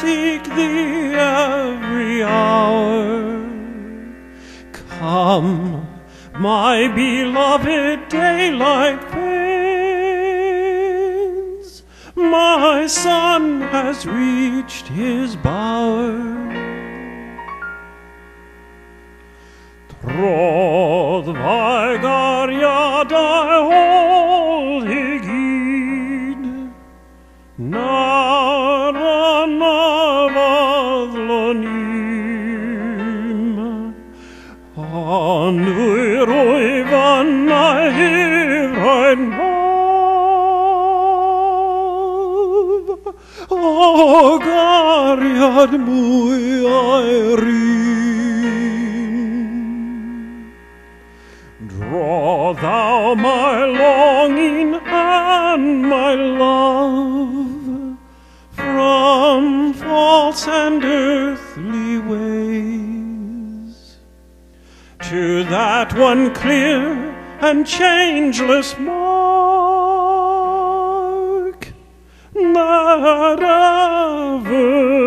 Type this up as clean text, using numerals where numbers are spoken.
seek thee every hour. Come, my beloved daylight fades, my son has reached his bower. Trodd fy nghariadau hold I gyd, nawr anffyddlon Anwlyd Rwy'n mae hyfrd mab, o nghariad mwy Draw thou my longing and my love from false and earthly ways to that one clear and changeless mark that ever